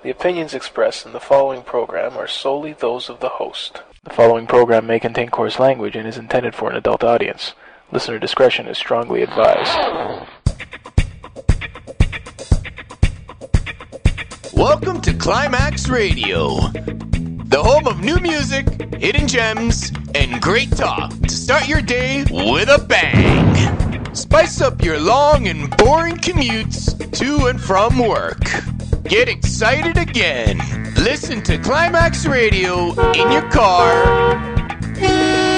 The opinions expressed in the following program are solely those of the host. The following program may contain coarse language and is intended for an adult audience. Listener discretion is strongly advised. Welcome to Climax Radio, the home of new music, hidden gems, and great talk to start your day with a bang. Spice up your long and boring commutes to and from work. Get excited again. Listen to Climax Radio in your car,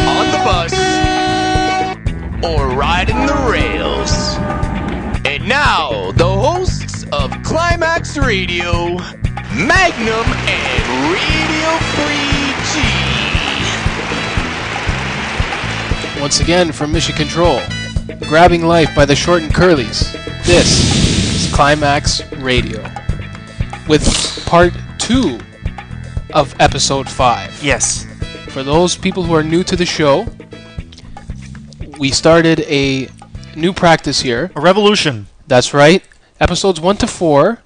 on the bus, or riding the rails. And now, the hosts of Climax Radio, Magnum and Radio Free G. Once again from Mission Control, grabbing life by the short and curlies. This is Climax Radio, with part 2 of episode 5. Yes. For those people who are new to the show, we started a new practice here. A revolution. That's right. Episodes 1 to 4,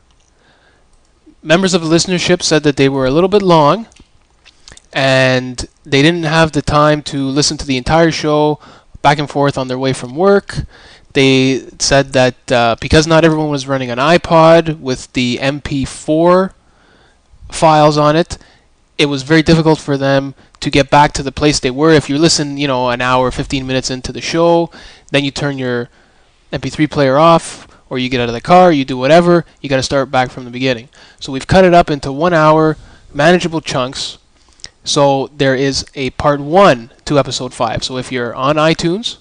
members of the listenership said that they were a little bit long, and they didn't have the time to listen to the entire show back and forth on their way from work. They said that because not everyone was running an iPod with the MP4 files on it, it was very difficult for them to get back to the place they were. If you listen, an hour, 15 minutes into the show, then you turn your MP3 player off, or you get out of the car, you do whatever, you got to start back from the beginning. So we've cut it up into 1 hour, manageable chunks. So there is a part 1 to episode 5. So if you're on iTunes,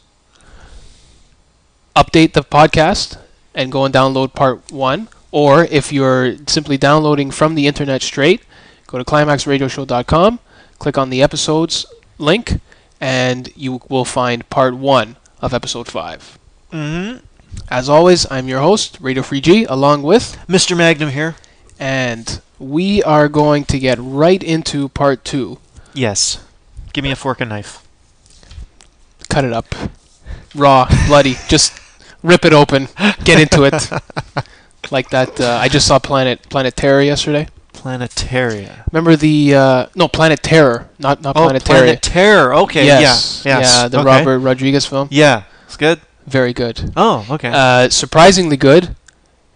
update the podcast and go and download part 1. Or if you're simply downloading from the internet straight, go to climaxradioshow.com, click on the episodes link, and you will find part 1 of episode 5. Mm-hmm. As always, I'm your host, Radio Free G, along with Mr. Magnum here. And we are going to get right into part 2. Yes. Give me a fork and knife. Cut it up. Raw, bloody. Just rip it open. Get into it. Like that. I just saw Planet Terror yesterday. Planetaria. Remember the... no, Planet Terror. Not Planet Terror. Planet Terror. Okay. Yes. Yeah. Yeah, the okay. Robert Rodriguez film. Yeah. It's good. Very good. Oh, okay. Surprisingly good.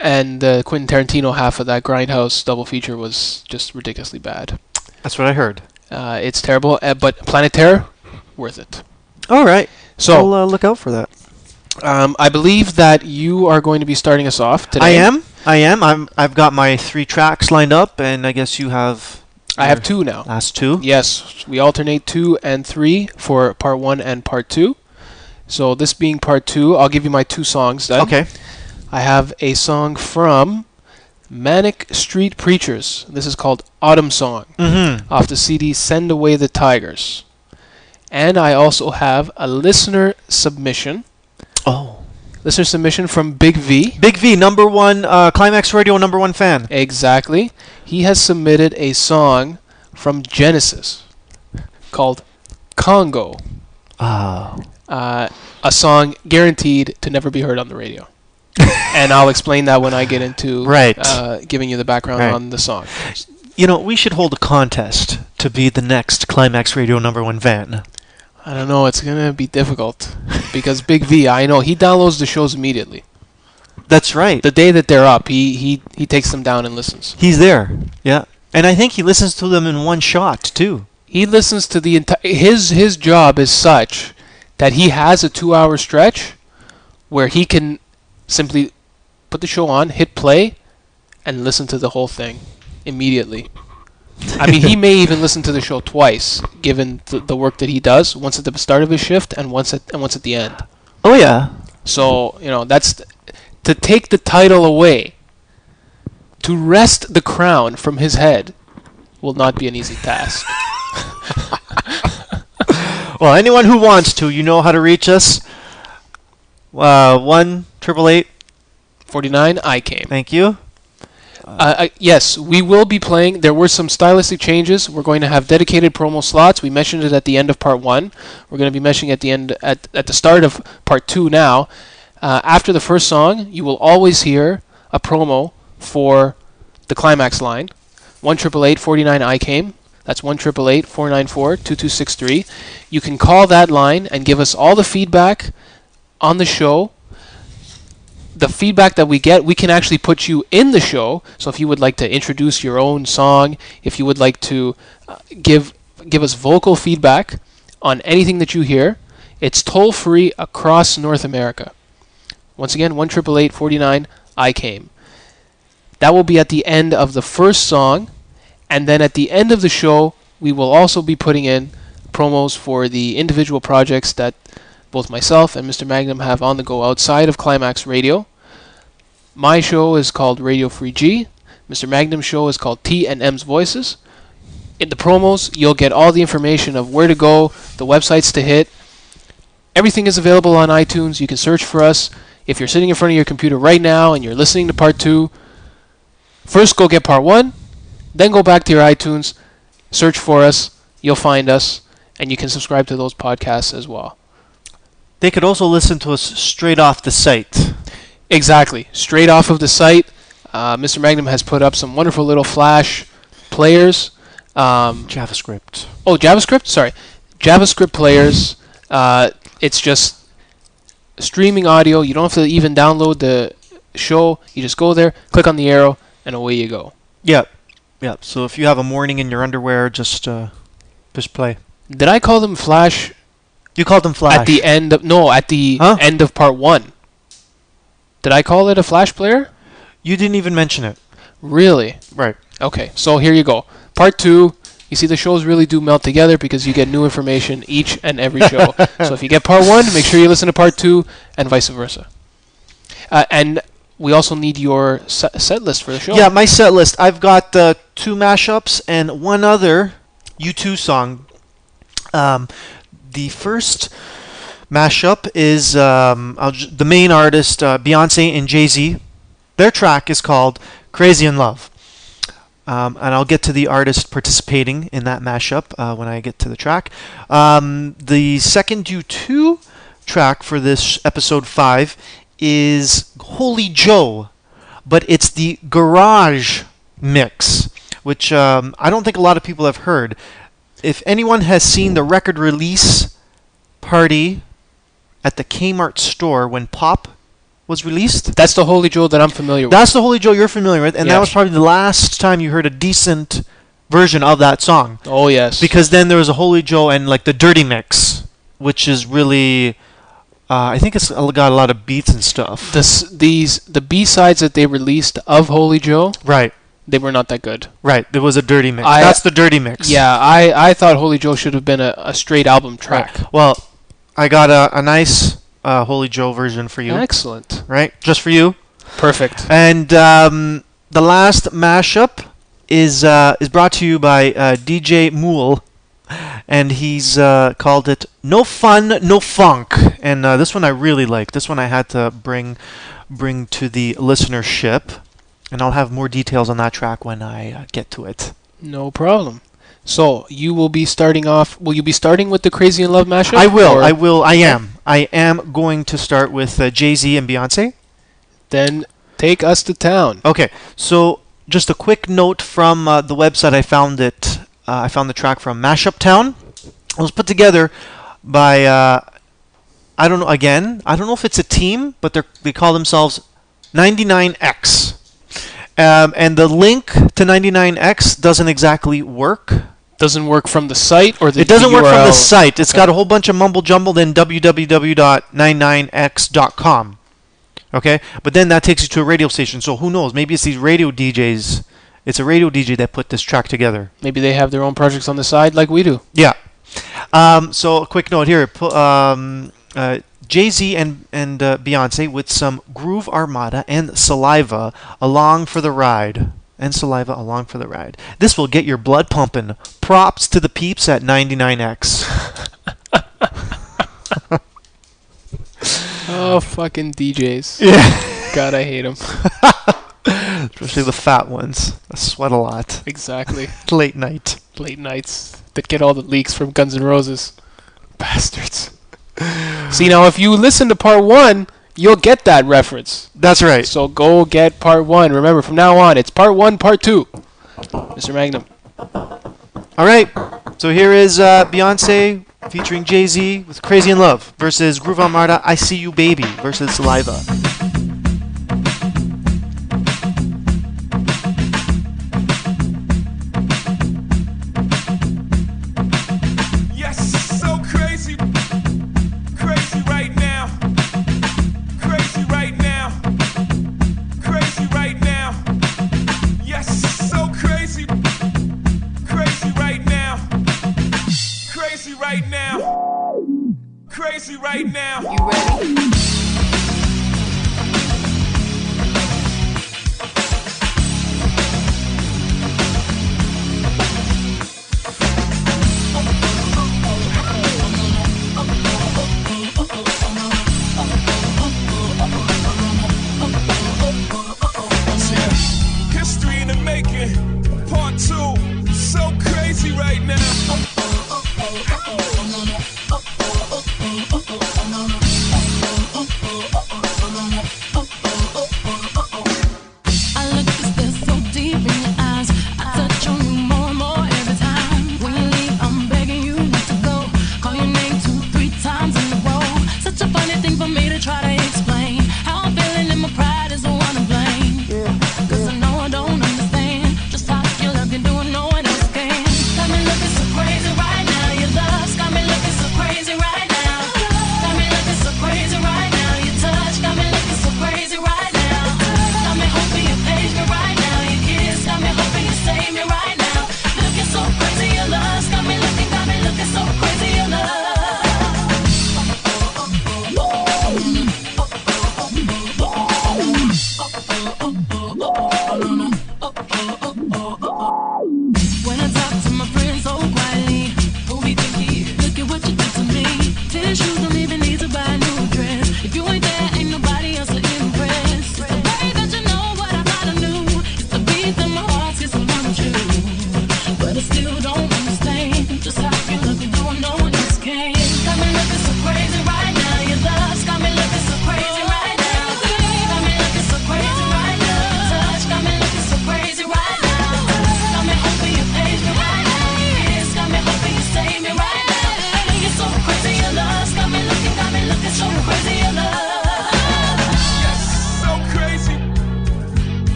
And the Quentin Tarantino half of that Grindhouse double feature was just ridiculously bad. That's what I heard. It's terrible, but Planet Terror, worth it. All right. So I'll look out for that. I believe that you are going to be starting us off today. I am. I've got my 3 tracks lined up, and I guess you have... I have 2 now. Last 2? Yes. We alternate 2 and 3 for part 1 and part 2. So this being part 2, I'll give you my 2 songs then. Okay. I have a song from Manic Street Preachers. This is called Autumn Song, off the CD Send Away the Tigers. And I also have a listener submission. Oh. Listener submission from Big V. Big V, number 1, Climax Radio number 1 fan. Exactly. He has submitted a song from Genesis called Congo. Oh. A song guaranteed to never be heard on the radio. And I'll explain that when I get into giving you the background on the song. We should hold a contest to be the next Climax Radio number 1 fan. I don't know, it's going to be difficult. Because Big V, I know, he downloads the shows immediately. That's right. The day that they're up, he takes them down and listens. He's there, yeah. And I think he listens to them in one shot, too. He listens to the entire... His job is such that he has a 2-hour stretch where he can simply put the show on, hit play, and listen to the whole thing immediately. I mean, he may even listen to the show twice, given the work that he does, once at the start of his shift and once at the end. Oh, yeah. So, that's... To take the title away, to wrest the crown from his head, will not be an easy task. Well, anyone who wants to, you know how to reach us. 1-888-49 I came. Thank you. Yes, we will be playing. There were some stylistic changes. We're going to have dedicated promo slots. We mentioned it at the end of part 1. We're going to be mentioning at the end at the start of part 2 now. After the first song, you will always hear a promo for the Climax line. 1-888-49-I-CAME. That's 1-888-494-2263. You can call that line and give us all the feedback on the show. The feedback that we get, we can actually put you in the show. So if you would like to introduce your own song, if you would like to give us vocal feedback on anything that you hear, it's toll-free across North America. Once again, 1-888-49-I-CAME. That will be at the end of the first song, and then at the end of the show, we will also be putting in promos for the individual projects that both myself and Mr. Magnum have on the go outside of Climax Radio. My show is called Radio Free G. Mr. Magnum's show is called T&M's Voices. In the promos, you'll get all the information of where to go, the websites to hit. Everything is available on iTunes. You can search for us. If you're sitting in front of your computer right now and you're listening to part 2, first go get part 1, then go back to your iTunes, search for us, you'll find us, and you can subscribe to those podcasts as well. They could also listen to us straight off the site. Exactly. Straight off of the site. Mr. Magnum has put up some wonderful little Flash players. JavaScript. Oh, JavaScript? Sorry. JavaScript players. It's just streaming audio. You don't have to even download the show. You just go there, click on the arrow, and away you go. Yeah. Yeah. So if you have a morning in your underwear, just play. Did I call them Flash? You called them Flash. At the end of end of part 1. Did I call it a Flash player? You didn't even mention it. Really? Right. Okay, so here you go. Part 2, you see the shows really do melt together because you get new information each and every show. So if you get part 1, make sure you listen to part 2 and vice versa. And we also need your set list for the show. Yeah, my set list. I've got 2 mashups and one other U2 song. The first mashup is the main artist, Beyonce and Jay-Z. Their track is called Crazy in Love. And I'll get to the artist participating in that mashup when I get to the track. The second U2 track for this episode 5 is Holy Joe, but it's the garage mix, which I don't think a lot of people have heard. If anyone has seen the record release party at the Kmart store when Pop was released, that's the Holy Joe that I'm familiar with. That's the Holy Joe you're familiar with, and Yes. that was probably the last time you heard a decent version of that song. Oh, yes. Because then there was a Holy Joe and like the Dirty Mix, which is really, I think it's got a lot of beats and stuff. The B-sides that they released of Holy Joe, Right. they were not that good. Right, there was a Dirty Mix. That's the Dirty Mix. Yeah, I thought Holy Joe should have been a straight album track. Right. Well, I got a nice Holy Joe version for you. Excellent. Right, just for you. Perfect. And the last mashup is brought to you by DJ Mool, and he's called it No Fun, No Funk. And this one I really like. This one I had to bring to the listenership. And I'll have more details on that track when I get to it. No problem. So, you will be starting off... Will you be starting with the Crazy in Love mashup? I will. I am going to start with Jay-Z and Beyonce. Then take us to town. Okay, so just a quick note from the website. I found it. I found the track from Mashup Town. It was put together by... I don't know. Again, I don't know if it's a team, but they call themselves 99X. And the link to 99X doesn't exactly work. Doesn't work from the site or the It doesn't work from the URL? site. It's got a whole bunch of mumble jumble, then www.99x.com. Okay? But then that takes you to a radio station. So who knows? Maybe it's these radio DJs. It's a radio DJ that put this track together. Maybe they have their own projects on the side like we do. Yeah. So a quick note here. Jay-Z and Beyonce with some Groove Armada and Saliva along for the ride. This will get your blood pumping. Props to the peeps at 99X. Oh, fucking DJs. Yeah. God, I hate them. Especially the fat ones. I sweat a lot. Exactly. Late night. Late nights that get all the leaks from Guns N' Roses. Bastards. See, now, if you listen to part 1, you'll get that reference. That's right. So go get part 1. Remember, from now on, it's part 1, part 2. Mr. Magnum. All right. So here is Beyonce featuring Jay-Z with Crazy in Love versus Groove Armada, I See You Baby versus Saliva. Crazy right now. You ready? History in the making, part 2. So crazy right now.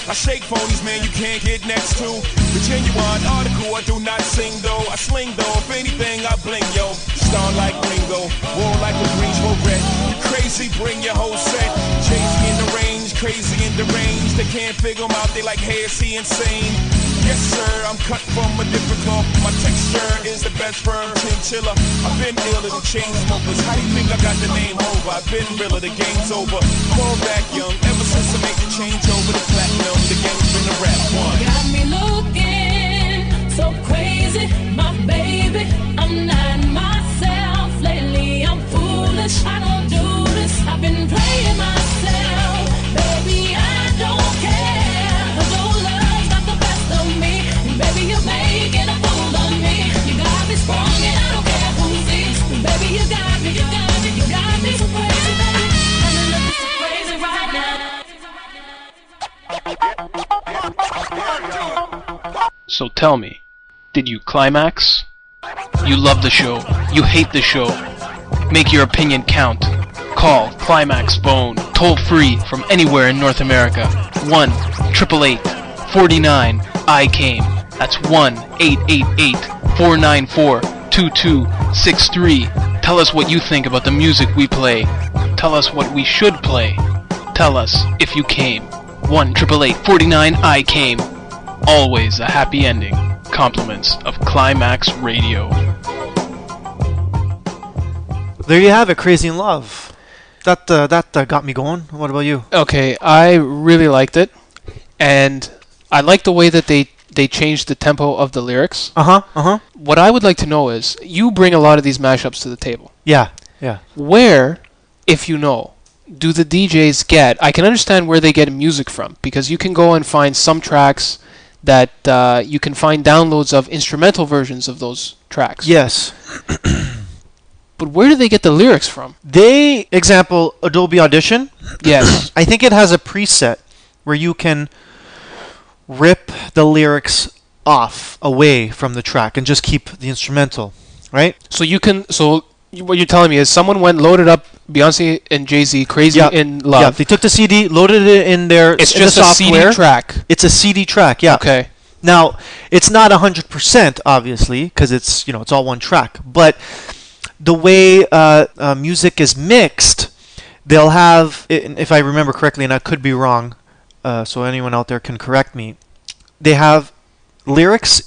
I shake phonies, man, you can't get next to the genuine article. I do not sing though, I sling though. If anything, I bling, yo. Star like Ringo, war like a Greensboro red. You crazy, bring your whole set. Jay-Z in the range, crazy in the range. They can't figure him out, they like, hey, is he insane? Yes, sir, I'm cut from a different cloth. My texture is the best firm chinchilla. I've been iller than chain smokers. How do you think I got the name over? I've been realer, the game's over. Fall back young, ever since I made the change over the platinum. The game's been a rap one. Got me looking so crazy, my baby. I'm not myself lately. I'm foolish. I don't do this. I've been playing myself, baby. I don't care. 'Cause your love's got the best of me, and baby, you're making a fool of me. You got me sprung, and I don't care who sees. Baby, you got me, you got me, you got me so crazy, baby. I'm looking so crazy right now. So tell me, did you climax? You love the show. You hate the show. Make your opinion count. Call Climax Bone toll free from anywhere in North America. 1-888-49-I-CAME. That's 1-888-494-2263. Tell us what you think about the music we play. Tell us what we should play. Tell us if you came. 1-888-49 I came. Always a happy ending. Compliments of Climax Radio. There you have it, Crazy in Love. That got me going. What about you? Okay, I really liked it, and I like the way that they changed the tempo of the lyrics. What I would like to know is, you bring a lot of these mashups to the table. Yeah. Where, if you know, do the DJs get? I can understand where they get music from, because you can go and find some tracks that you can find downloads of instrumental versions of those tracks. Yes. But where do they get the lyrics from? Example, Adobe Audition. Yes. I think it has a preset where you can rip the lyrics off away from the track and just keep the instrumental, right? What you're telling me is someone loaded up Beyonce and Jay-Z Crazy in Love. Yeah, they took the CD, loaded it in their It's in just the a software. CD track. It's a CD track, yeah. Okay. Now, it's not 100% obviously because it's all one track, but the way music is mixed, they'll have, if I remember correctly, and I could be wrong, so anyone out there can correct me, they have lyrics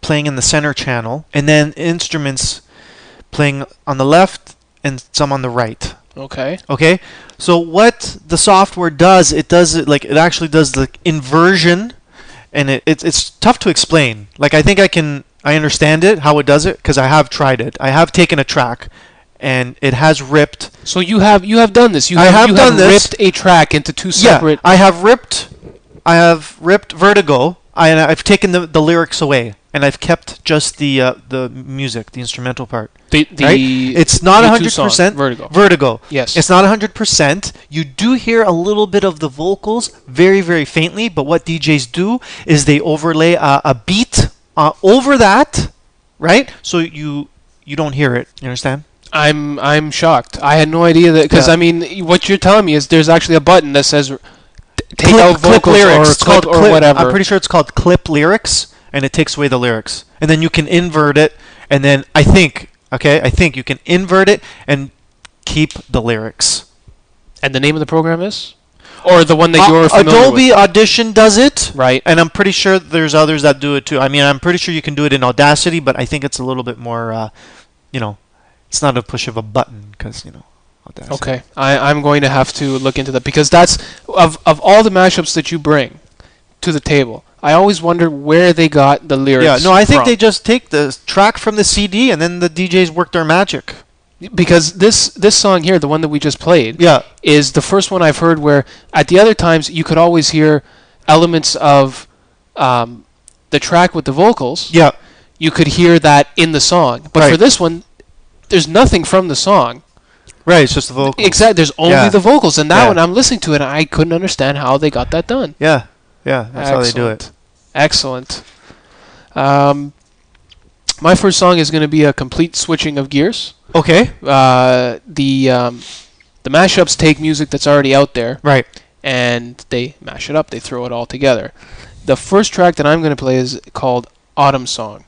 playing in the center channel, and then instruments playing on the left and some on the right. Okay. So what the software does, it actually does the inversion, and it's tough to explain. Like, I think I understand it, how it does it, because I have tried it. I have taken a track, and it has ripped. So you have done this. You I have have done this. ripped a track into two separate. Yeah, I have ripped Vertigo. I've taken the lyrics away, and I've kept just the music, the instrumental part. Right? It's not U2 song, 100% Vertigo. Yes. It's not 100%. You do hear a little bit of the vocals, very, very faintly. But what DJs do is they overlay a beat over that, right? So you don't hear it. You understand? I'm shocked. I had no idea that, because I mean, what you're telling me is there's actually a button that says take out vocals lyrics. or clip or whatever. I'm pretty sure it's called clip lyrics, and it takes away the lyrics, and then you can invert it, and then I think you can invert it and keep the lyrics. And the name of the program is, or the one that you're familiar Adobe with? Audition does it, Right? And I'm pretty sure there's others that do it too. I mean, I'm pretty sure you can do it in Audacity, but I think it's a little bit more, it's not a push of a button because Audacity. Okay, I'm going to have to look into that, because that's of all the mashups that you bring to the table, I always wonder where they got the lyrics. Yeah, no, I think from. they just take the track from the CD and then the DJs work their magic. Because this song here, the one that we just played, is the first one I've heard where at the other times you could always hear elements of the track with the vocals. Yeah. You could hear that in the song. But for this one, there's nothing from the song. Right, it's just the vocals. Exactly, there's only the vocals. And that one, I'm listening to it, and I couldn't understand how they got that done. Yeah, that's how they do it. Excellent. My first song is going to be a complete switching of gears. Okay. The mashups take music that's already out there, right, and they mash it up. They throw it all together. The first track that I'm going to play is called Autumn Song.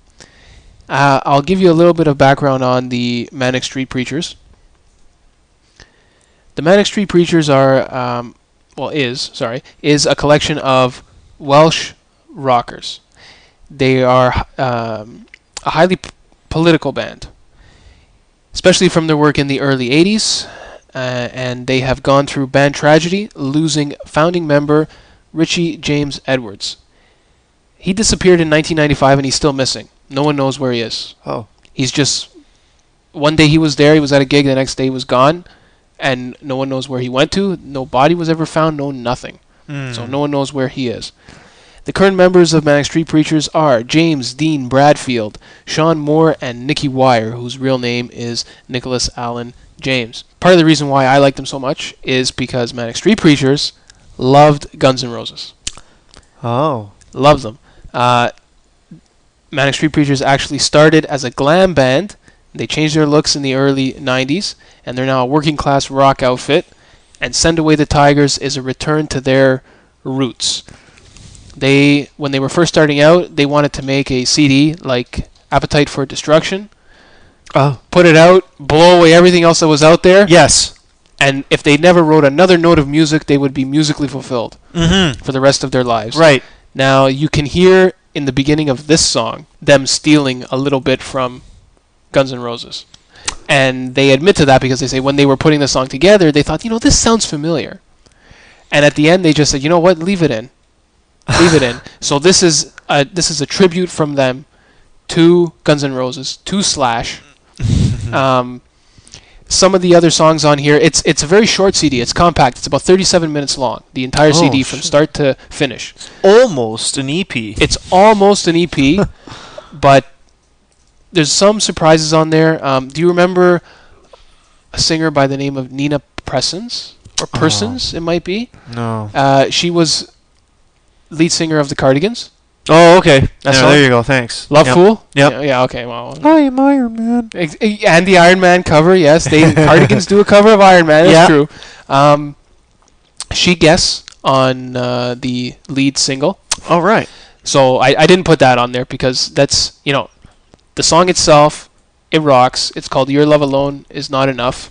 I'll give you a little bit of background on the Manic Street Preachers. The Manic Street Preachers is a collection of Welsh rockers. They are a highly political band, especially from their work in the early 80s, and they have gone through band tragedy, losing founding member Richie James Edwards. He disappeared in 1995 and he's still missing. No one knows where he is. Oh. He's just, one day he was there, he was at a gig, the next day he was gone, and no one knows where he went to. No body was ever found, no nothing. So no one knows where he is. The current members of Manic Street Preachers are James Dean Bradfield, Sean Moore, and Nicky Wire, whose real name is Nicholas Allen James. Part of the reason why I like them so much is because Manic Street Preachers loved Guns N' Roses. Oh. Loved them. Manic Street Preachers actually started as a glam band. They changed their looks in the early 90s, and they're now a working-class rock outfit. And Send Away the Tigers is a return to their roots. When they were first starting out, they wanted to make a CD like Appetite for Destruction. Oh. put it out, blow away everything else that was out there. Yes. And if they never wrote another note of music, they would be musically fulfilled Mm-hmm. for the rest of their lives. Right. Now, you can hear in the beginning of this song them stealing a little bit from Guns N' Roses. And they admit to that because they say when they were putting the song together, they thought, this sounds familiar. And at the end, they just said, you know what, leave it in. Leave it in. So this is a tribute from them to Guns N' Roses, to Slash. Some of the other songs on here, it's a very short CD. It's compact. It's about 37 minutes long. The entire CD from start to finish. Almost an EP. It's almost an EP, but there's some surprises on there. Do you remember a singer by the name of Nina Persons? Or Persons, it might be. No. She was lead singer of the Cardigans. Oh, okay. That's Yeah, all? there you go. Thanks. Love Yep. Fool? Yep. Yeah, okay. Well, I am Iron Man. and the Iron Man cover, yes. Cardigans do a cover of Iron Man, that's Yeah. true. She guests on the lead single. All right. So I didn't put that on there because that's, the song itself, it rocks. It's called Your Love Alone Is Not Enough.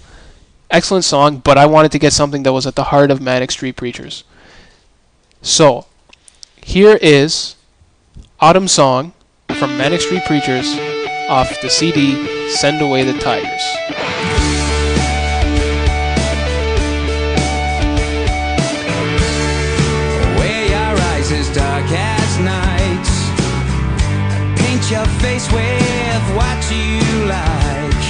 Excellent song, but I wanted to get something that was at the heart of Manic Street Preachers. So, here is Autumn Song from Manic Street Preachers off the CD Send Away the Tigers. Where your eyes as dark as night, paint your face with what you like.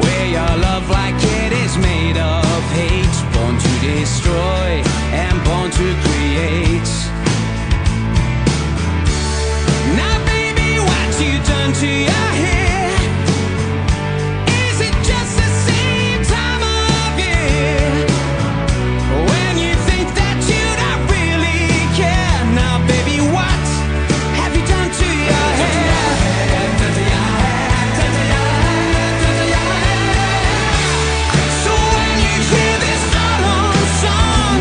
Where your love like it is made of hate, born to destroy and born to create. Now baby, what you done to your hair? Is it just the same time of year? When you think that you don't really care. Now baby, what have you done to your hair? So when you hear this autumn song,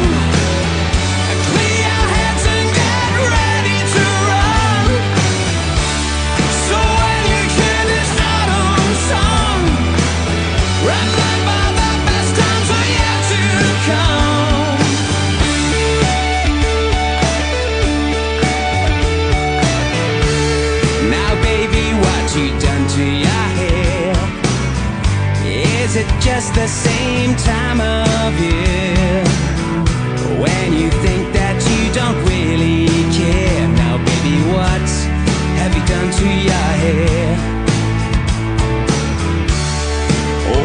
clear your heads and get ready to run. So when you hear this autumn song, remember the best times are yet to come. Now baby, what you done to your hair? Is it just the same time of year? When you think that you don't really care. Now baby, what have you done to your hair?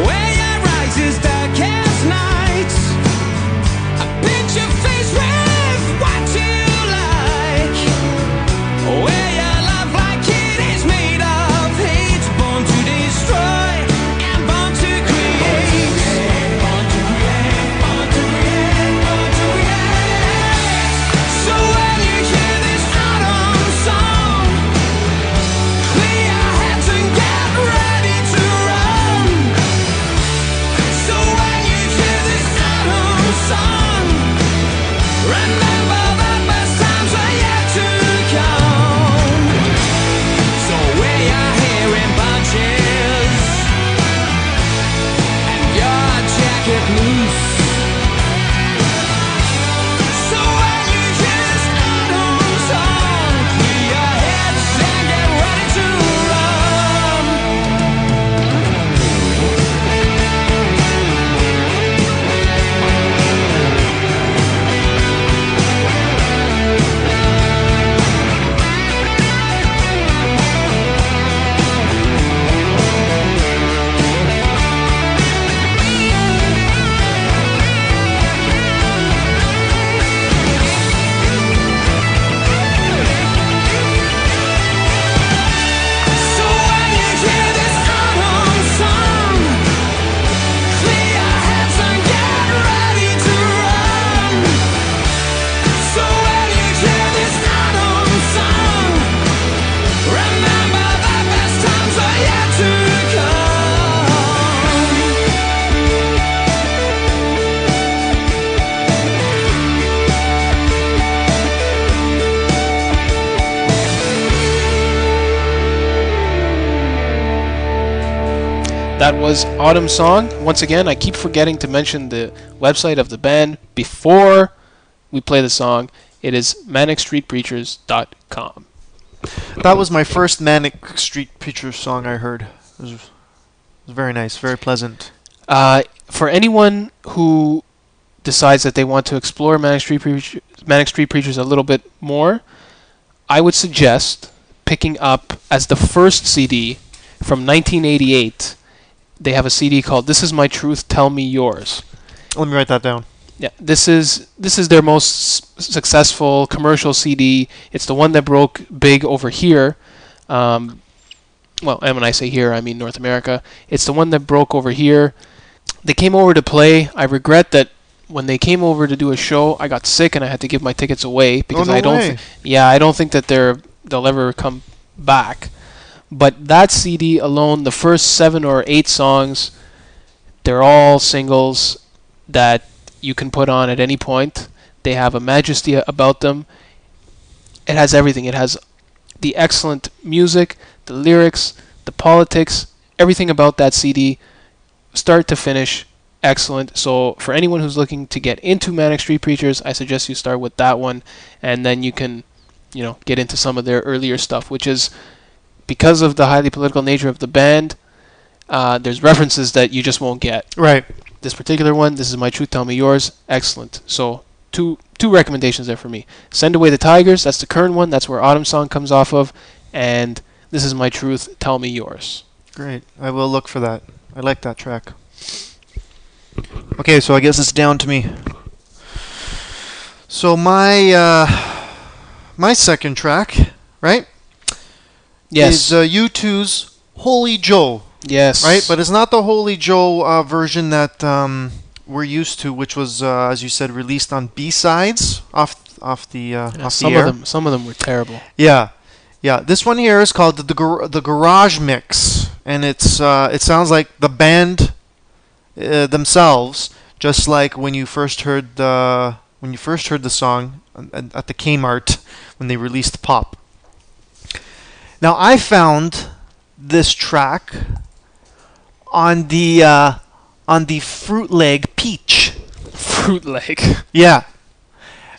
Where your eyes is dark as night, I paint your face with what you like. Where your love like it is made of hate, born to destroy and born to create. Born to create, born to create, born to create. That was Autumn Song. Once again, I keep forgetting to mention the website of the band before we play the song. It is manicstreetpreachers.com. That was my first Manic Street Preachers song I heard. It was very nice, very pleasant. For anyone who decides that they want to explore Manic Street Preachers a little bit more, I would suggest picking up as the first CD from 1988. They have a CD called "This Is My Truth, Tell Me Yours." Let me write that down. Yeah, this is their most successful commercial CD. It's the one that broke big over here. And when I say here, I mean North America. It's the one that broke over here. They came over to play. I regret that when they came over to do a show, I got sick and I had to give my tickets away because I don't think that they'll ever come back. But that CD alone, the first 7 or 8 songs, they're all singles that you can put on at any point. They have a majesty about them. It has everything. It has the excellent music, the lyrics, the politics, everything about that CD, start to finish, excellent. So for anyone who's looking to get into Manic Street Preachers, I suggest you start with that one, and then you can, get into some of their earlier stuff, which is, because of the highly political nature of the band, there's references that you just won't get. Right. This particular one, "This Is My Truth, Tell Me Yours," excellent. So two recommendations there for me. "Send Away the Tigers," that's the current one, that's where Autumn Song comes off of, and "This Is My Truth, Tell Me Yours." Great. I will look for that. I like that track. Okay, so I guess it's down to me. So my second track, right? Yes. Is U2's Holy Joe. Yes. Right? But it's not the Holy Joe version that we're used to, which was, as you said, released on B-sides off the air. Some of them were terrible. Yeah. Yeah. This one here is called the Garage Mix, and it sounds like the band themselves, just like when you first heard the song at the Kmart when they released Pop. Now I found this track on the Fruit Leg Peach. Fruit Leg. Yeah.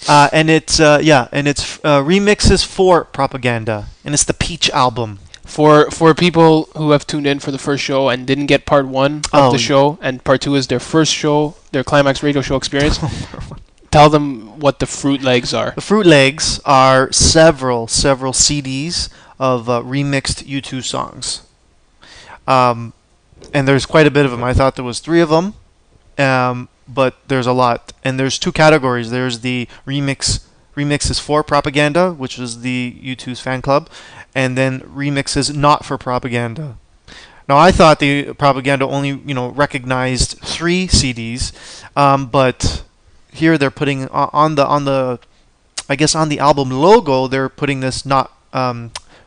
And it's remixes for Propaganda, and it's the Peach album. For people who have tuned in for the first show and didn't get part 1 of the show, and part 2 is their first show, their Climax radio show experience, tell them what the Fruit Legs are. The Fruit Legs are several CDs of remixed U2 songs. And there's quite a bit of them. I thought there was 3 of them, but there's a lot. And there's 2 categories. There's the remixes for Propaganda, which is the U2's fan club, and then remixes not for Propaganda. Now I thought the Propaganda only recognized 3 CDs, but here they're putting on the I guess on the album logo they're putting this not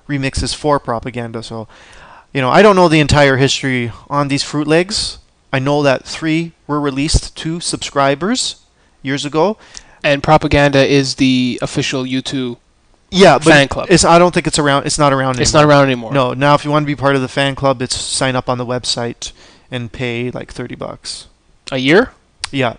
remixes for Propaganda. So I don't know the entire history on these Fruit Legs. I know that 3 were released to subscribers years ago. And Propaganda is the official U2 fan club. I don't think it's around. It's not around anymore. It's not around anymore. No. Now, if you want to be part of the fan club, it's sign up on the website and pay like $30 a year. Yeah.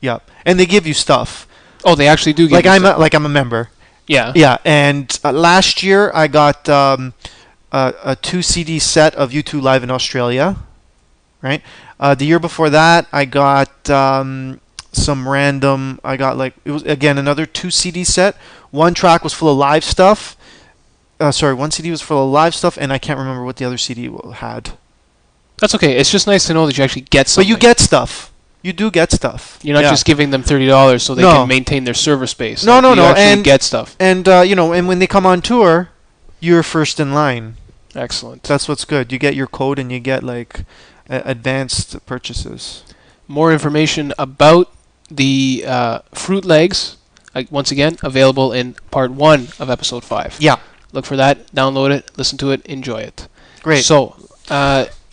Yeah. And they give you stuff. Oh, they actually do give you stuff. I'm a member. Yeah. Yeah. And last year I got a 2 CD set of U2 Live in Australia. Right. The year before that I got some random. I got it was again another 2 CD set. One track was full of live stuff. One CD was full of live stuff, and I can't remember what the other CD had. That's okay. It's just nice to know that you actually get something. But you get stuff. You do get stuff. You're not just giving them $30 so they can maintain their server space. No. You actually get stuff. And and when they come on tour, you're first in line. Excellent. That's what's good. You get your code, and you get advanced purchases. More information about the Fruit Legs, once again, available in part 1 of episode 5. Yeah. Look for that, download it, listen to it, enjoy it. Great. So,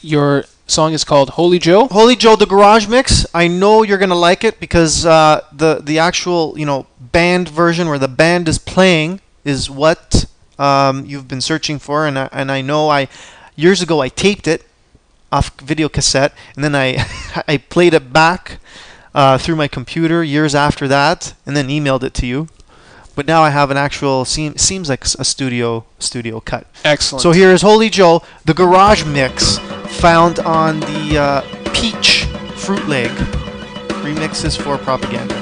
your song is called Holy Joe? Holy Joe, the Garage Mix. I know you're going to like it because the actual, band version where the band is playing is what you've been searching for, and I know years ago I taped it. off video cassette, and then I I played it back through my computer years after that, and then emailed it to you. But now I have an actual seems like a studio cut. Excellent. So here is Holy Joe, the garage mix found on the Peach Fruit Leg remixes for Propaganda.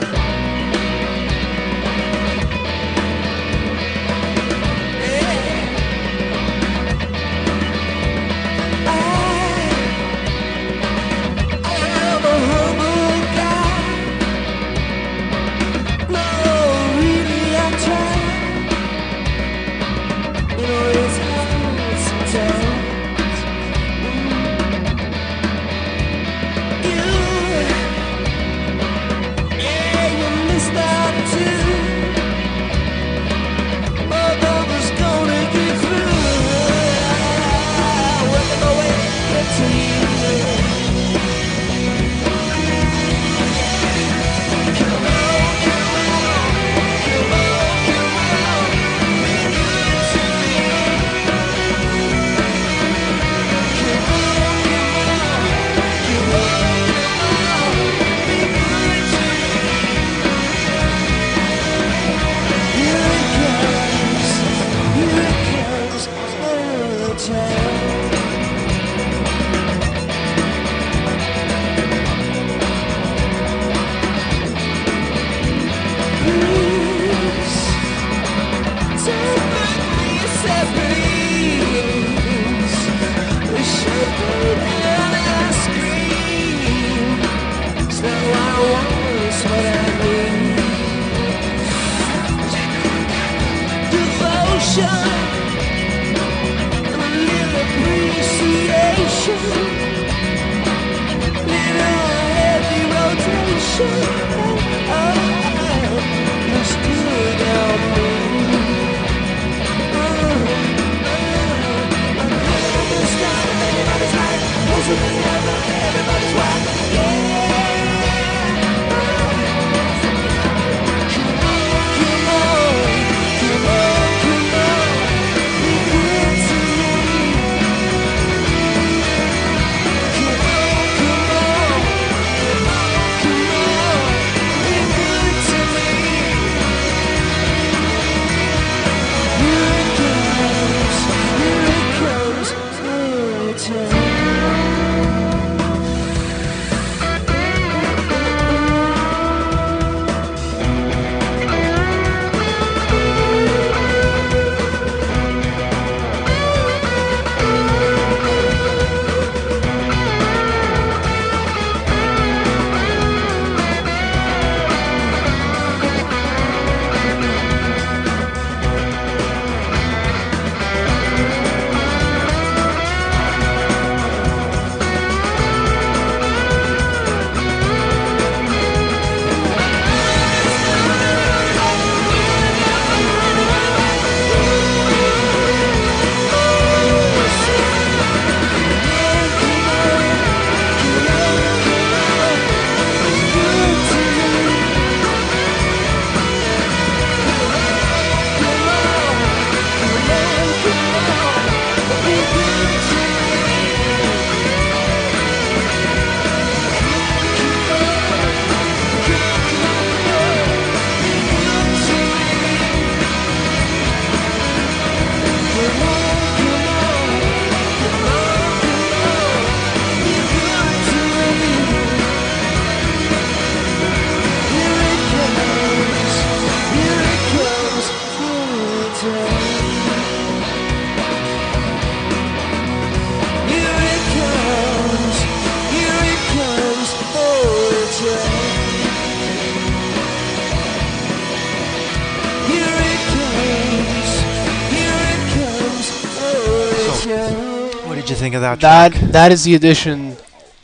What did you think of that track? That is the edition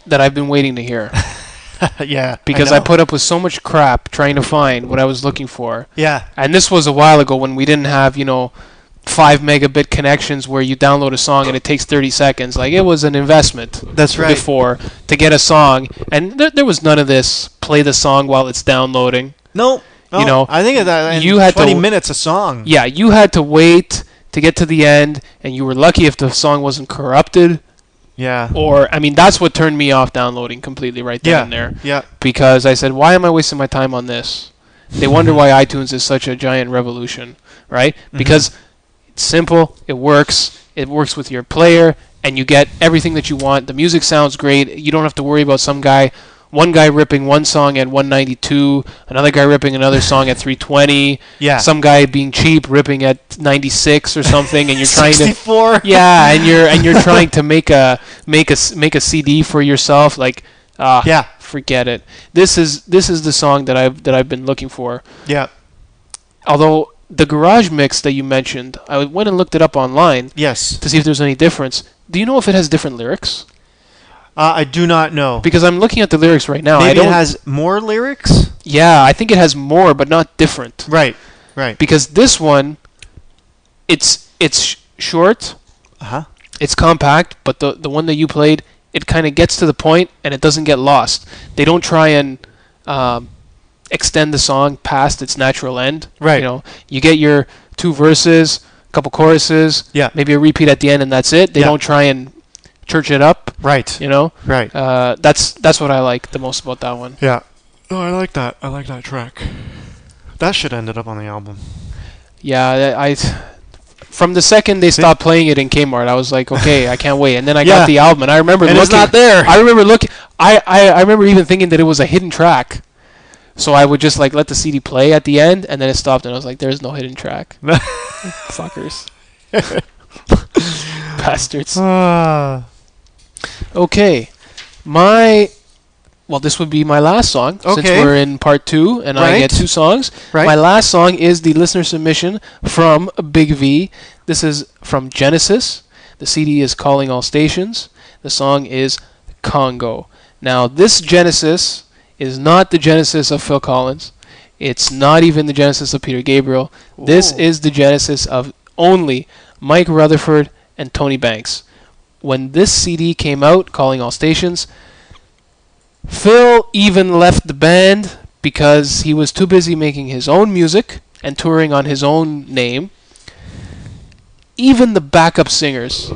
that I've been waiting to hear. Yeah, Because I I know. put up with so much crap trying to find what I was looking for. Yeah, And this was a while ago when we didn't have, 5 megabit connections where you download a song and it takes 30 seconds. Like, it was an investment. That's right. Before to get a song. And there was none of this play the song while it's downloading. no, You know, I think that you had 20 to- minutes a song. Yeah, you had to wait to get to the end, and you were lucky if the song wasn't corrupted. Yeah. Or, I mean, that's what turned me off downloading completely right then and there. Yeah. Because I said, why am I wasting my time on this? They wonder why iTunes is such a giant revolution, right? Because it's simple, it works with your player, and you get everything that you want. The music sounds great. You don't have to worry about one guy ripping one song at 192, another guy ripping another song at 320, some guy being cheap ripping at 96 or something, and you're trying 64. to and you're trying to make a CD for yourself. Like, forget it. This is the song that I've been looking for. Yeah. Although the garage mix that you mentioned, I went and looked it up online. Yes. To see if there's any difference. Do you know if it has different lyrics? I do not know. Because I'm looking at the lyrics right now. Maybe it has more lyrics? Yeah, I think it has more, but not different. Right. Because this one, it's short. It's compact, but the one that you played, it kind of gets to the point and it doesn't get lost. They don't try and extend the song past its natural end. Right. You know, you get your 2 verses, a couple choruses, maybe a repeat at the end, and that's it. They don't try and church it up. Right. You know? Right. That's what I like the most about that one. Yeah. Oh, I like that. I like that track. That should ended up on the album. Yeah, from the second they stopped playing it in Kmart, I was like, okay, I can't wait. And then I got the album, and I remember looking. It's not there. I remember looking. I remember even thinking that it was a hidden track. So I would just like let the CD play at the end, and then it stopped, and I was like, "There's no hidden track." Fuckers. Bastards. Okay. This would be my last song, since we're in part 2, and I get 2 songs. Right. My last song is the listener submission from Big V. This is from Genesis. The CD is Calling All Stations. The song is Congo. Now, this Genesis is not the Genesis of Phil Collins. It's not even the Genesis of Peter Gabriel. Ooh. This is the Genesis of only Mike Rutherford and Tony Banks. When this CD came out, Calling All Stations, Phil even left the band because he was too busy making his own music and touring on his own name. Even the backup singers,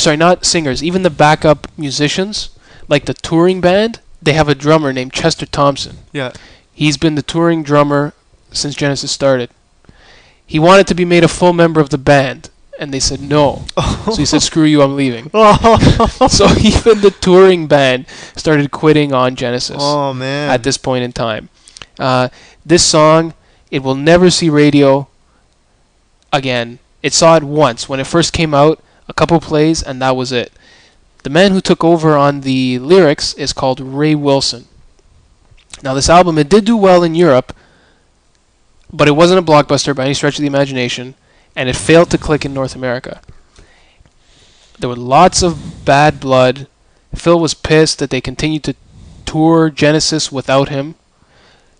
not singers, even the backup musicians, like the touring band, they have a drummer named Chester Thompson. Yeah. He's been the touring drummer since Genesis started. He wanted to be made a full member of the band, and they said no. So he said, screw you, I'm leaving. So even the touring band started quitting on Genesis. Oh, man. At this point in time. This song, it will never see radio again. It saw it once. When it first came out, a couple plays, and that was it. The man who took over on the lyrics is called Ray Wilson. Now, this album, it did do well in Europe, but it wasn't a blockbuster by any stretch of the imagination, and it failed to click in North America. There were lots of bad blood. Phil was pissed that they continued to tour Genesis without him.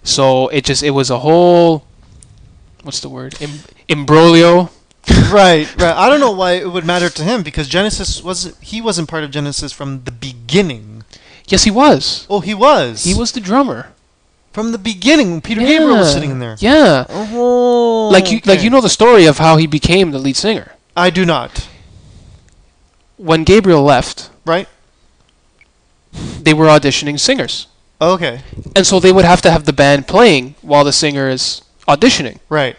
So it was a whole, what's the word? Imbroglio. Right. I don't know why it would matter to him, because he wasn't part of Genesis from the beginning. Yes, he was. Oh, he was. He was the drummer from the beginning. Peter Gabriel was sitting in there. Yeah. Oh. Like you know the story of how he became the lead singer. I do not. When Gabriel left, right, they were auditioning singers. Okay. And so they would have to have the band playing while the singer is auditioning. Right.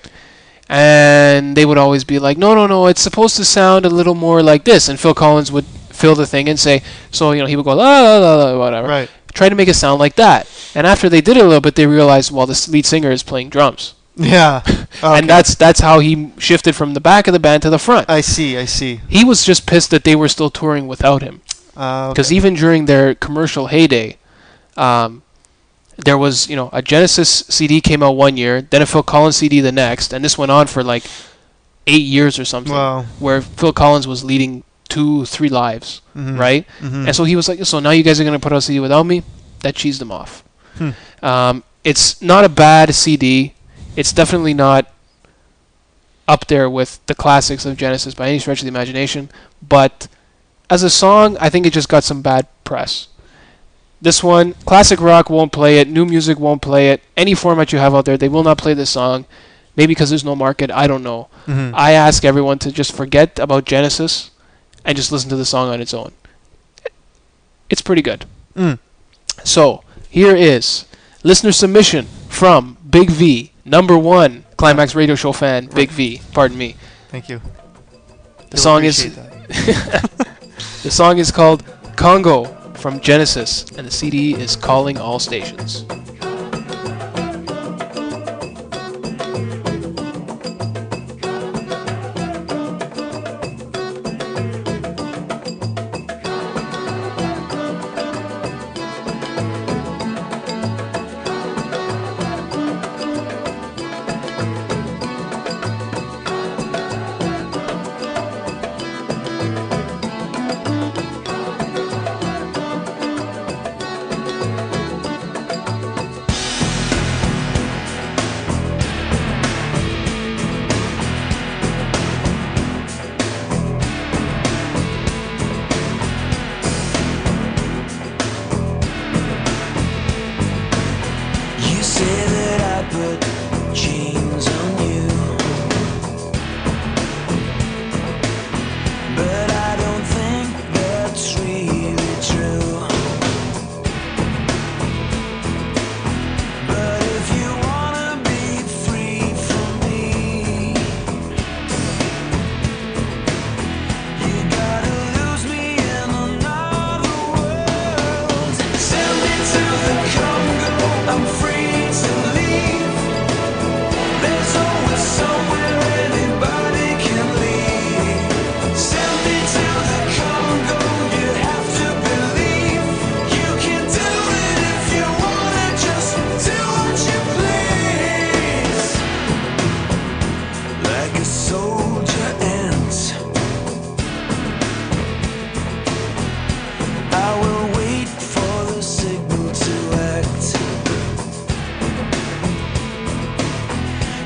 And they would always be like, no, it's supposed to sound a little more like this. And Phil Collins would fill the thing and say, so, he would go, la, la, la, la, whatever. Right. Try to make it sound like that. And after they did it a little bit, they realized, well, the lead singer is playing drums. Yeah. Okay. And that's how he shifted from the back of the band to the front. I see. He was just pissed that they were still touring without him. Because even during their commercial heyday, there was, a Genesis CD came out one year, then a Phil Collins CD the next, and this went on for like 8 years or something. Wow. Where Phil Collins was leading 2-3 lives, mm-hmm. right? Mm-hmm. And so he was like, so now you guys are going to put out a CD without me? That cheesed them off. It's not a bad CD. It's definitely not up there with the classics of Genesis by any stretch of the imagination, but as a song, I think it just got some bad press. This one, classic rock won't play it, new music won't play it, any format you have out there, they will not play this song. Maybe because there's no market, I don't know. Mm-hmm. I ask everyone to just forget about Genesis and just listen to the song on its own. It's pretty good. Mm. So, here is listener submission from Big V, number 1 Climax radio show fan, Big V. Pardon me. Thank you. The song is the song is called Congo from Genesis, and the CD is Calling All Stations. You say that I put chains on you, but I don't think that's really true. But if you wanna be free from me, you gotta lose me in another world. Send me to the Congo, I'm free to leave. There's always somewhere anybody can leave. Send me to the Congo, you have to believe. You can do it if you wanna, just do what you please. Like a soldier ant, I will wait for the signal to act,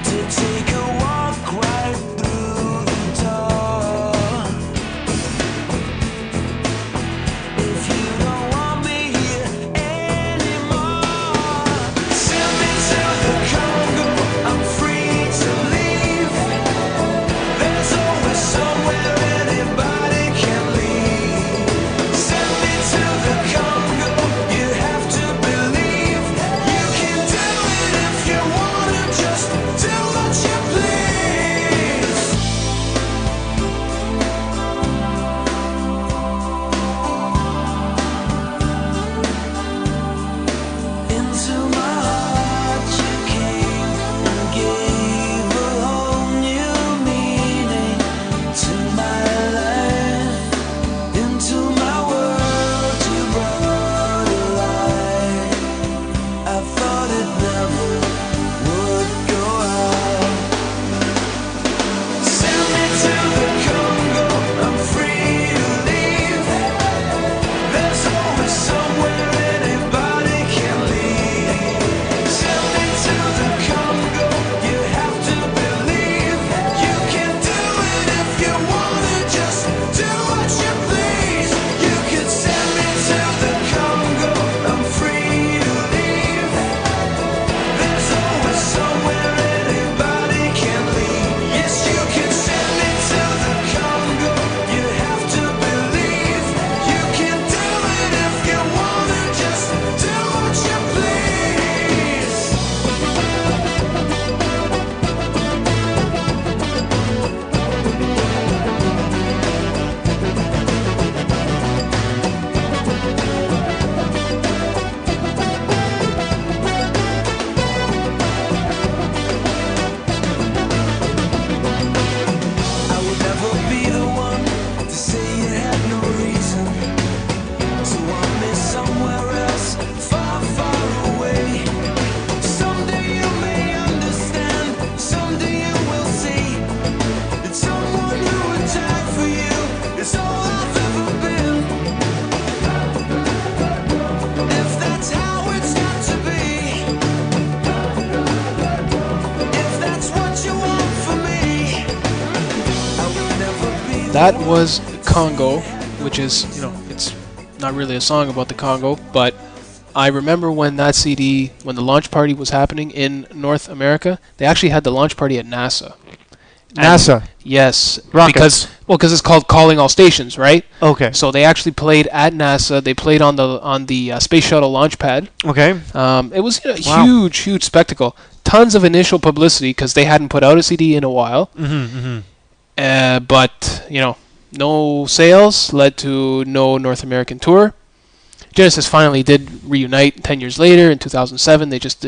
to take a walk right through the door. If you don't want me here anymore, send me to the Congo, I'm free to leave. There's always somewhere anybody can leave. Send me to the Congo, you have to believe. You can do it if you wanna, just do what you please. Into my heart you came and gave a whole new meaning to my life. Into my world you brought a light. I thought it never would go out. Send me to the Congo, I'm free to leave. There's always somewhere anybody can leave. Send me to the Congo, you have to believe. You can do it if you wanna, just do what you please. You can send me to the Congo, I'm free to leave. There's always somewhere anybody can leave. Yes, you can send me to the Congo, you have to believe. You can do it if you wanna, just do what you please. I would never be the one to say you had no reason to want me somewhere else, far, far away. Someday you may understand, someday you will see that someone who would die for you is all I've ever been. If that's how it's got to be, if that's what you want for me, I will never be the That was Congo, which is, it's not really a song about the Congo, but I remember when that CD, when the launch party was happening in North America, they actually had the launch party at NASA. NASA. Yes, Rockets. because it's called Calling All Stations, right? Okay. So they actually played at NASA. They played on the space shuttle launch pad. Okay. It was a Wow. huge spectacle. Tons of initial publicity because they hadn't put out a CD in a while. But no sales led to no North American tour. Genesis finally did reunite 10 years later in 2007. They just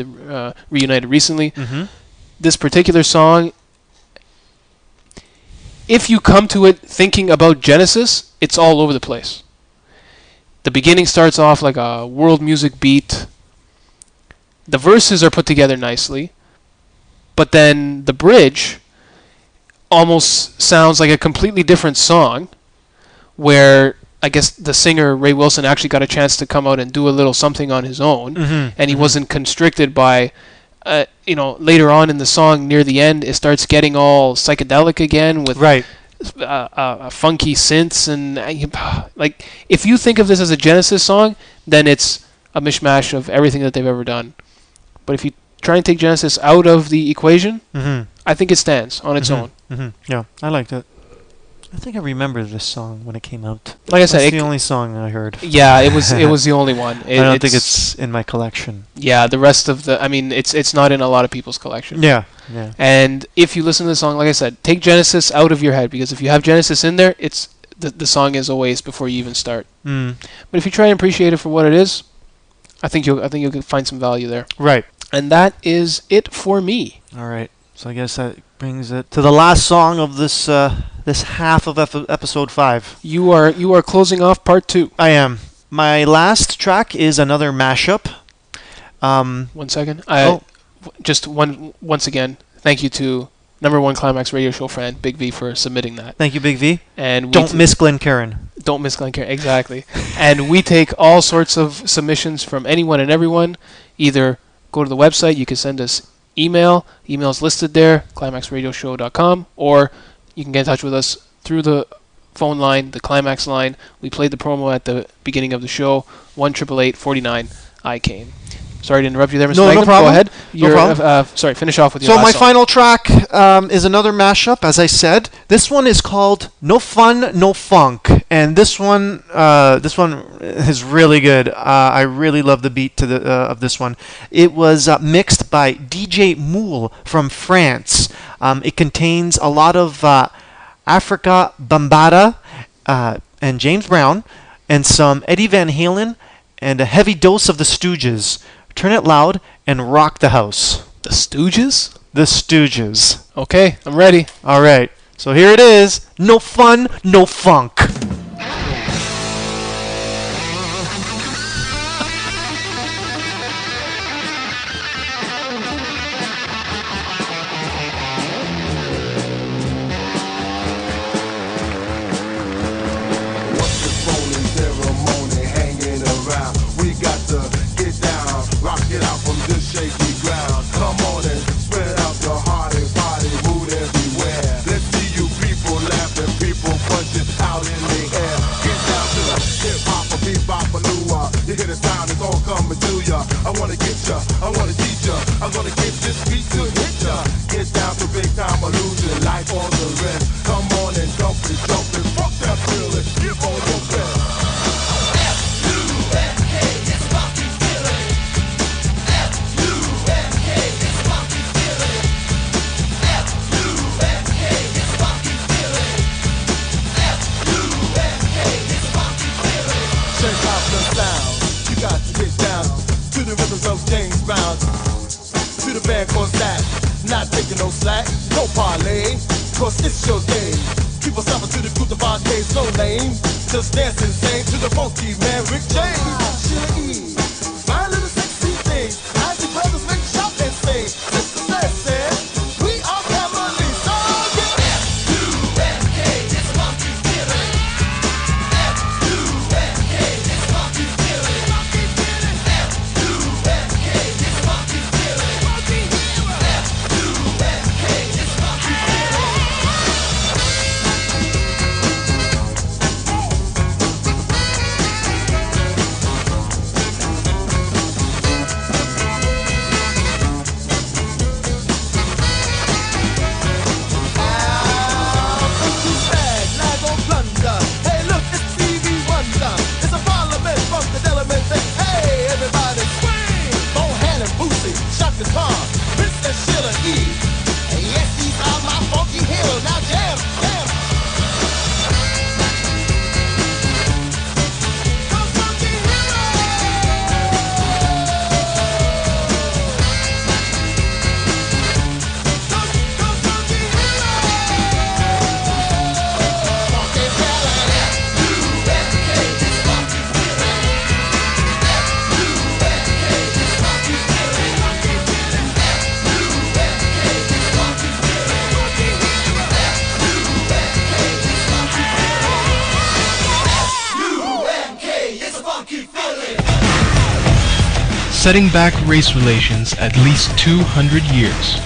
reunited recently. This particular song, if you come to it thinking about Genesis, it's all over the place. The beginning starts off like a world music beat. The verses are put together nicely, but then the bridge almost sounds like a completely different song, where I guess the singer Ray Wilson actually got a chance to come out and do a little something on his own, and he wasn't constricted by, later on in the song near the end, it starts getting all psychedelic again with Right. Funky synths and like if you think of this as a Genesis song, then it's a mishmash of everything that they've ever done. But if you try and take Genesis out of the equation, I think it stands on its own. Yeah, I liked it. I think I remember this song when it came out. Like I said, That's the only song I heard. Yeah, it was the only one. I don't think it's in my collection. Yeah, the rest of it's not in a lot of people's collection. Yeah. And if you listen to the song, like I said, take Genesis out of your head, because if you have Genesis in there, it's the song is a waste before you even start. But if you try and appreciate it for what it is, I think you'll find some value there. Right. And that is it for me. All right. So I guess that brings it to the last song of this this half of episode 5. You are closing off part 2. I am. My last track is another mashup. 1 second. Once again, thank you to #1 Climax radio show friend Big V for submitting that. Thank you, Big V. And don't miss Glen Karen. Don't miss Glen Karen, exactly. And we take all sorts of submissions from anyone and everyone. Either go to the website, you can send us email's listed there, climaxradioshow.com, or you can get in touch with us through the phone line, the Climax line. We played the promo at the beginning of the show, 1-888-49 I came. Sorry to interrupt you there, Mr. No, Magman. no problem. Go ahead. No problem. Sorry, finish off with your So last my song. final track is another mashup, as I said. This one is called "No Fun, No Funk," and this one is really good. I really love the beat to of this one. It was mixed by DJ Moule from France. It contains a lot of Africa Bambaataa and James Brown, and some Eddie Van Halen, and a heavy dose of the Stooges. Turn it loud and rock the house. The Stooges? The Stooges. Okay, I'm ready. All right. So here it is. No fun, no funk. setting back race relations at least 200 years.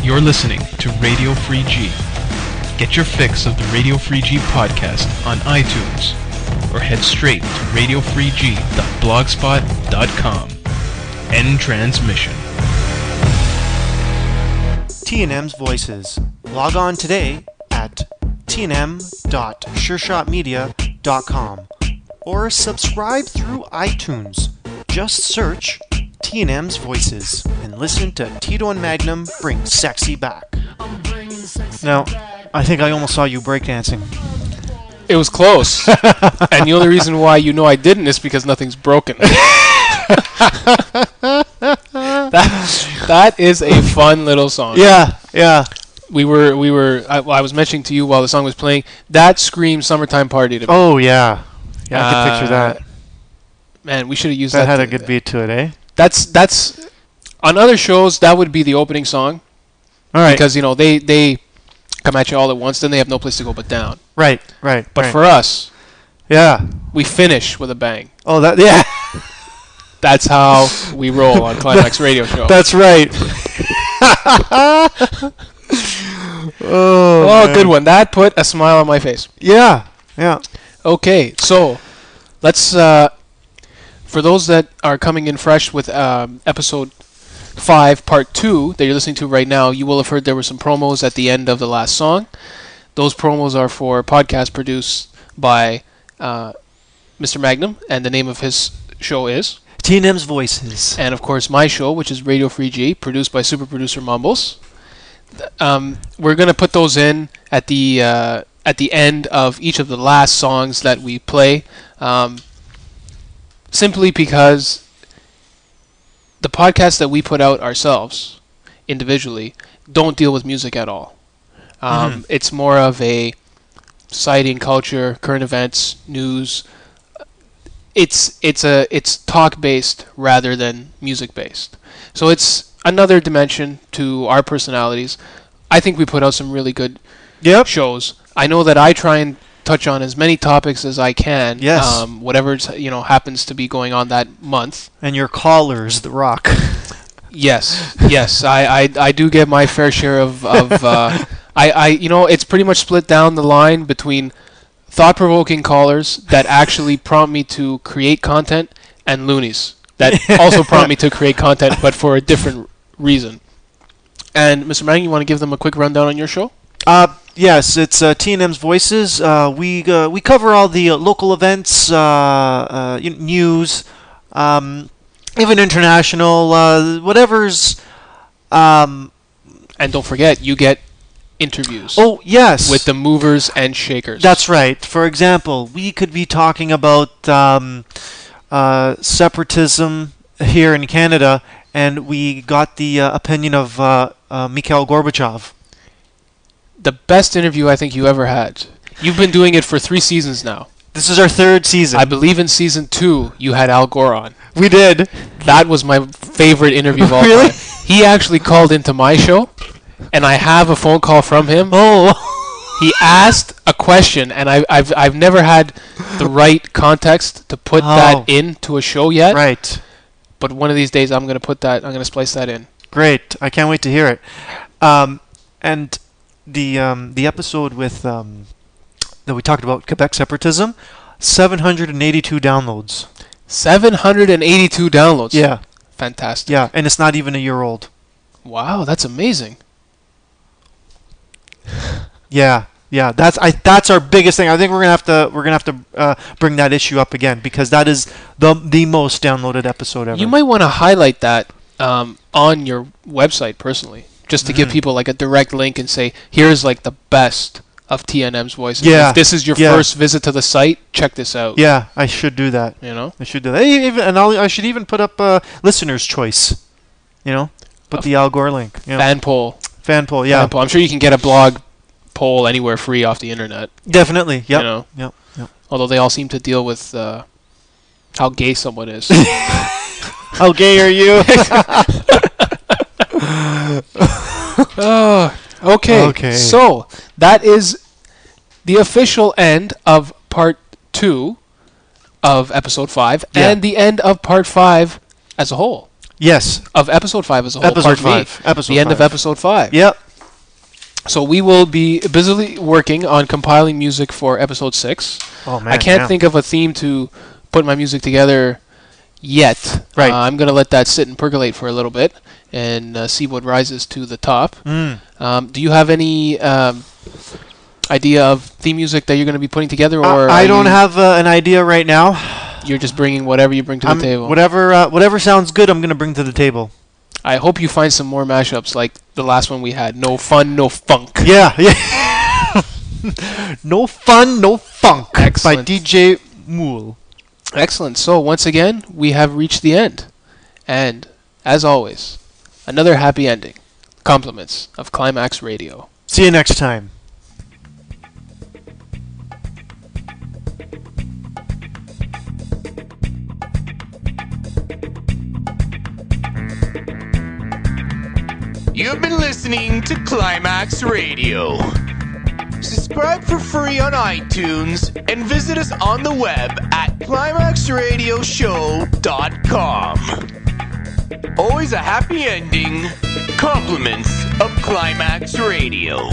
You're listening to Radio Free G. Get your fix of the Radio Free G podcast on iTunes, or head straight to radiofreeg.blogspot.com. End transmission. T&M's Voices. Log on today at tnm.sureshotmedia.com or subscribe through iTunes. Just search T&M's Voices and listen to Tito and Magnum bring sexy back. Now, I think I almost saw you breakdancing. It was close. And the only reason why you know I didn't is because nothing's broken. That is a fun little song. Yeah. I was mentioning to you while the song was playing, that screams summertime party to me. Oh, yeah. Yeah, I can picture that. Man, we should have used that. That had a good beat to it, eh? That's on other shows, that would be the opening song. All right. Because, they come at you all at once, then they have no place to go but down. Right. But for us, yeah, we finish with a bang. Oh, yeah. That's how we roll on Climax Radio Show. That's right. Oh, good one. That put a smile on my face. Yeah. Okay, so let's, for those that are coming in fresh with episode 5, part 2, that you're listening to right now, you will have heard there were some promos at the end of the last song. Those promos are for podcasts produced by Mr. Magnum, and the name of his show is T&M's Voices. And of course my show, which is Radio Free G, produced by super producer Mumbles. We're going to put those in at the end of each of the last songs that we play, simply because the podcasts that we put out ourselves individually don't deal with music at all. It's more of a society and culture, current events, news. It's talk based rather than music based. So it's another dimension to our personalities. I think we put out some really good shows. I know that I try and touch on as many topics as I can. Yes. Whatever happens to be going on that month. And your callers, the rock. Yes. I do get my fair share of it's pretty much split down the line between thought-provoking callers that actually prompt me to create content and loonies that also prompt me to create content, but for a different reason. And Mr. Mang, you want to give them a quick rundown on your show? Yes, it's T&M's Voices. We cover all the local events, news, even international, whatever's. And don't forget, you get interviews. Oh, yes. With the movers and shakers. That's right. For example, we could be talking about separatism here in Canada, and we got the opinion of Mikhail Gorbachev. The best interview I think you ever had. You've been doing it for 3 seasons now. This is our 3rd season. I believe in season 2 you had Al Gore on. We did. That was my favorite interview of all Really? time. He actually called into my show, and I have a phone call from him. Oh. He asked a question, and I've never had the right context to put that into a show yet. Right. But one of these days I'm going to splice that in. Great. I can't wait to hear it. And the episode with that we talked about Quebec separatism, 782 downloads. 782 downloads. Yeah. Fantastic. Yeah, and it's not even a year old. Wow, that's amazing. Yeah. That's our biggest thing. I think we're gonna have to bring that issue up again, because that is the most downloaded episode ever. You might want to highlight that on your website personally, just to give people like a direct link and say, here's like the best of TNM's Voices. Yeah. If this is your first visit to the site, check this out. Yeah, I should do that. I should do that. I should even put up listener's choice. Put the Al Gore link. Fan poll. Yeah. Fan poll. I'm sure you can get a blog poll anywhere free off the internet. Definitely. Yep. Yep. Although they all seem to deal with how gay someone is. How gay are you? Okay. So that is the official end of part 2 of episode 5 and the end of part 5 as a whole. Yes. Of episode 5 as a whole. Episode pardon me. 5. Episode the end of 5. episode 5. Yep. So we will be busily working on compiling music for episode 6. Oh man. I can't yeah. think of a theme to put my music together yet. Right. I'm going to let that sit and percolate for a little bit and see what rises to the top. Do you have any idea of theme music that you're going to be putting together, or I don't have an idea right now. You're just bringing whatever you bring to the table? Whatever sounds good, I'm going to bring to the table. I hope you find some more mashups like the last one we had. No fun, no funk. Yeah. No fun, no funk. Excellent. By DJ Mool. Excellent. So once again, we have reached the end. And, as always, another happy ending. Compliments of Climax Radio. See you next time. You've been listening to Climax Radio. Subscribe for free on iTunes and visit us on the web at climaxradioshow.com. Always a happy ending. Compliments of Climax Radio.